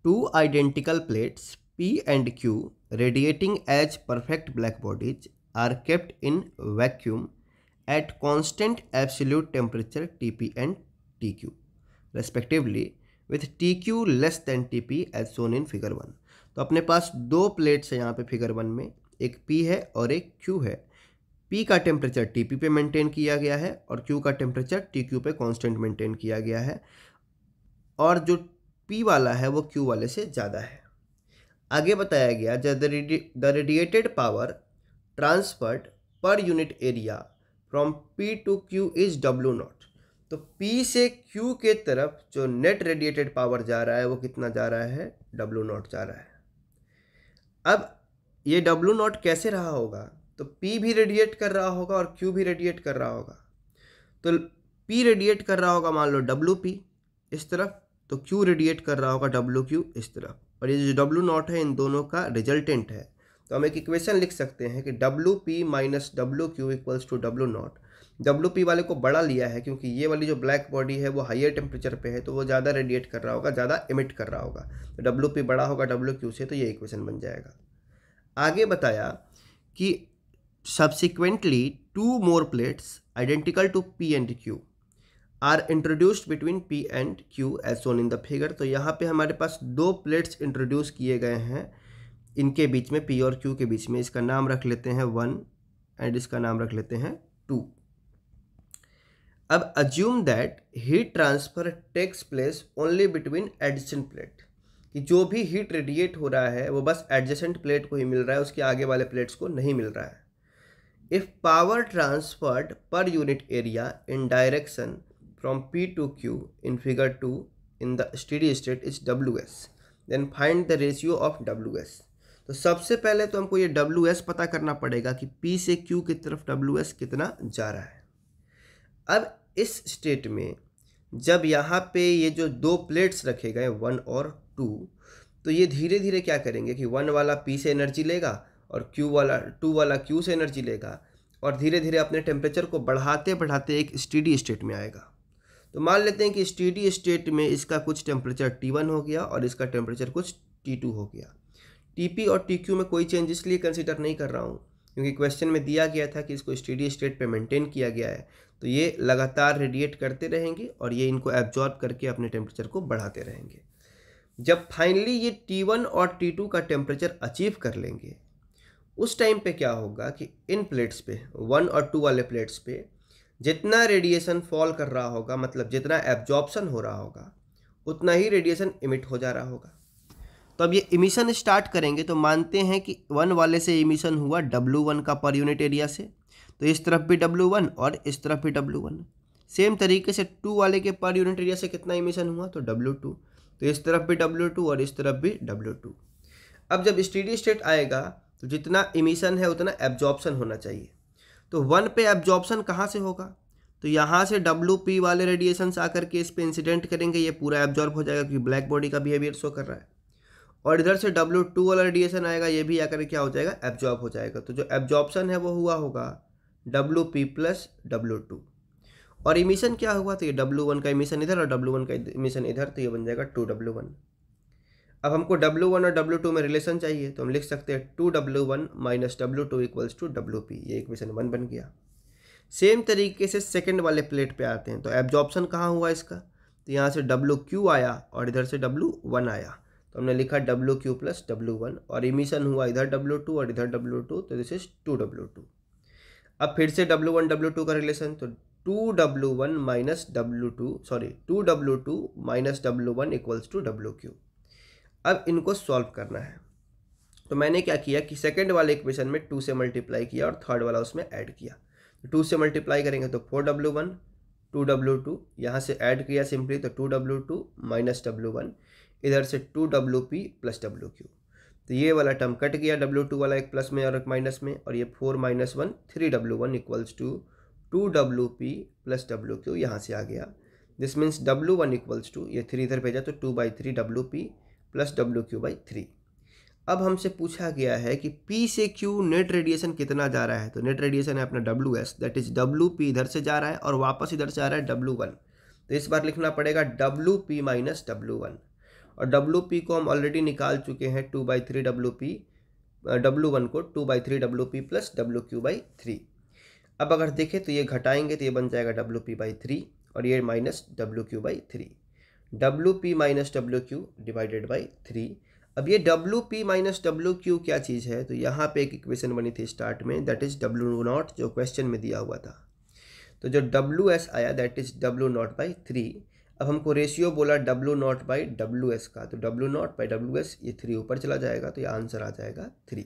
Two identical plates P and Q radiating as perfect black bodies are kept in vacuum at constant absolute temperature Tp and Tq respectively with Tq less than Tp as shown in figure 1। तो अपने पास दो plates है यहाँ पे figure 1 में, एक P है और एक Q है। P का टेम्परेचर Tp पे मेंटेन किया गया है और Q का टेम्परेचर Tq पे कांस्टेंट मेंटेन किया गया है और जो P वाला है वो Q वाले से ज़्यादा है। आगे बताया गया द रेडिएटेड पावर ट्रांसफर्ड पर unit area from P to Q is W0। तो P से Q के तरफ जो नेट रेडिएटेड पावर जा रहा है वो कितना जा रहा है, W0 जा रहा है। अब ये W0 कैसे रहा होगा, तो P भी रेडिएट कर रहा होगा और Q भी रेडिएट कर रहा होगा। तो P रेडिएट कर रहा होगा मान लो WP इस तरफ, तो Q रेडिएट कर रहा होगा WQ इस तरफ, और ये जो W0 है इन दोनों का रिजल्टेंट है। तो हम एक इक्वेशन लिख सकते हैं कि WP minus WQ equals to W0। WP वाले को बड़ा लिया है क्योंकि ये वाली जो ब्लैक बॉडी है वो हायर टेम्परेचर पे है, तो वो ज़्यादा रेडिएट कर रहा होगा, ज़्यादा इमिट कर रहा होगा, तो WP बड़ा होगा WQ से, तो ये इक्वेशन बन जाएगा। आगे बताया कि subsequently two more plates identical to P and Q are introduced between P and Q as shown in the figure. तो यहाँ पे हमारे पास दो प्लेट्स इंट्रोड्यूस किए गए हैं इनके बीच में, P और Q के बीच में। इसका नाम रख लेते हैं 1 एंड इसका नाम रख लेते हैं 2। अब assume that heat transfer takes place only between adjacent plate, कि जो भी हीट रेडिएट हो रहा है वो बस एडजेसेंट प्लेट को ही मिल रहा है, उसके आगे वाले प्लेट्स को नहीं मिल रहा है। इफ पावर ट्रांसफर्ड पर unit area in direction from P to Q in figure 2 in the steady state is WS, then find the ratio of WS। तो सबसे पहले तो हमको ये WS पता करना पड़ेगा कि P से Q की तरफ WS कितना जा रहा है। अब इस स्टेट में जब यहाँ पे ये जो दो प्लेट्स रखे गए 1 और 2, तो ये धीरे धीरे क्या करेंगे कि 1 वाला P से एनर्जी लेगा और 2 वाला Q से एनर्जी लेगा और धीरे धीरे अपने टेम्परेचर को बढ़ाते बढ़ाते एक स्टेडी स्टेट में आएगा। तो मान लेते हैं कि स्टेडी स्टेट में इसका कुछ टेम्परेचर T1 हो गया और इसका टेम्परेचर कुछ T2 हो गया। TP और TQ में कोई चेंज इसलिए कंसीडर नहीं कर रहा हूँ क्योंकि क्वेश्चन में दिया गया था कि इसको स्टेडी स्टेट पे मेंटेन किया गया है, तो ये लगातार रेडिएट करते रहेंगे और ये इनको एब्जॉर्ब करके अपने टेम्परेचर को बढ़ाते रहेंगे। जब फाइनली ये T1 और T2 का टेम्परेचर अचीव कर लेंगे, उस टाइम पे क्या होगा कि इन प्लेट्स पे 1 और 2 वाले प्लेट्स पे जितना रेडिएशन फॉल कर रहा होगा, मतलब जितना एब्जॉर्प्शन हो रहा होगा, उतना ही रेडिएशन इमिट हो जा रहा होगा। तो अब ये इमिशन स्टार्ट करेंगे, तो मानते हैं कि 1 वाले से इमिशन हुआ W1 का पर यूनिट एरिया से, तो इस तरफ भी W1 और इस तरफ भी W1। सेम तरीके से 2 वाले के पर यूनिट एरिया से कितना इमिशन हुआ, तो W2, तो इस तरफ भी W2 और इस तरफ भी W2। अब जब स्टेडी स्टेट आएगा तो जितना इमिशन है उतना एब्जॉर्प्शन होना चाहिए। तो 1 पे एब्जॉर्प्शन कहाँ से होगा, तो यहाँ से WP वाले रेडिएशंस आकर के इस पे इंसिडेंट करेंगे, ये पूरा एब्जॉर्ब हो जाएगा क्योंकि ब्लैक बॉडी का बिहेवियर शो कर रहा है। और इधर से W2 वाला रेडिएशन आएगा, ये भी आकर क्या हो जाएगा, एब्जॉर्ब हो जाएगा। तो जो एब्जॉर्प्शन है वो हुआ होगा WP प्लस W2, और इमिशन क्या हुआ, तो ये W1 का इमिशन इधर और W1 का इमिशन इधर, तो ये बन जाएगा 2W1। अब हमको W1 और W2 में रिलेशन चाहिए, तो हम लिख सकते हैं 2W1 minus W2 equals to WP, ये इक्वेशन 1 बन गया। सेम तरीके से सेकंड वाले प्लेट पे आते हैं, तो एब्जॉर्प्शन कहाँ हुआ इसका, तो यहाँ से WQ आया और इधर से W1 आया, तो हमने लिखा WQ प्लस W1, और इमिशन हुआ इधर W2 और इधर W2, तो दिस इज 2W2। अब फिर से W1 W2 का रिलेशन, तो 2W1 minus W2 minus W1 equals to WQ। अब इनको सॉल्व करना है, तो मैंने क्या किया कि सेकंड वाले इक्वेशन में 2 से मल्टीप्लाई किया और थर्ड वाला उसमें ऐड किया। 2 से मल्टीप्लाई करेंगे तो 4W1 2W2, यहाँ से ऐड किया सिंपली तो 2W2 माइनस W1, इधर से 2WP प्लस WQ। तो ये वाला टर्म कट गया, W2 वाला एक प्लस में और एक माइनस में, और ये 4 minus 1 3W1 equals to 2WP plus WQ यहाँ से आ गया। This means W1 equals to, ये 3 इधर भेजा तो 2/3 WP प्लस WQ/3। अब हमसे पूछा गया है कि P से Q नेट रेडिएशन कितना जा रहा है, तो नेट रेडिएशन है अपना WS, दैट इज WP इधर से जा रहा है और वापस इधर से आ रहा है W1, तो इस बार लिखना पड़ेगा WP माइनस W1। और WP को हम ऑलरेडी निकाल चुके हैं 2/3 WP, W1 को 2/3 WP प्लस WQ/3। अब अगर देखें तो ये घटाएंगे तो ये बन जाएगा WP/3 और ये minus WQ/3, WP minus WQ divided by 3। अब ये WP माइनस WQ क्या चीज़ है, तो यहाँ पे एक इक्वेशन बनी थी स्टार्ट में, दैट इज़ W0 जो क्वेश्चन में दिया हुआ था। तो जो WS आया दैट इज़ W0/3। अब हमको रेशियो बोला W0/WS का, तो W0/WS ये 3 ऊपर चला जाएगा, तो ये आंसर आ जाएगा 3।